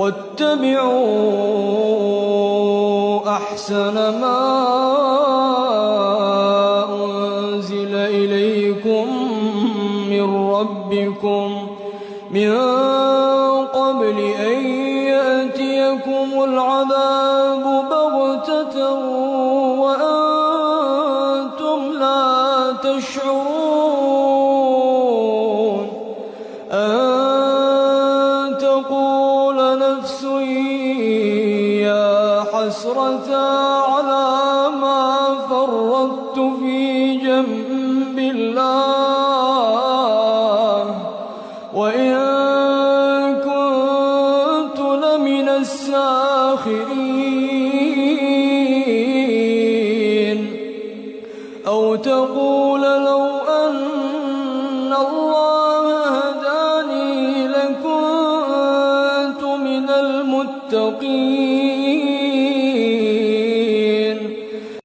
واتبعوا أحسن ما أنزل إليكم من ربكم من قبل أن يأتيكم العذاب بغتة وأنتم لا تشعرون أن تقول نفس يا حسرة على ما فرطت في جنب الله وإن كنت لمن الساخرين أو تقول لو أن الله هداني لكنت من المتقين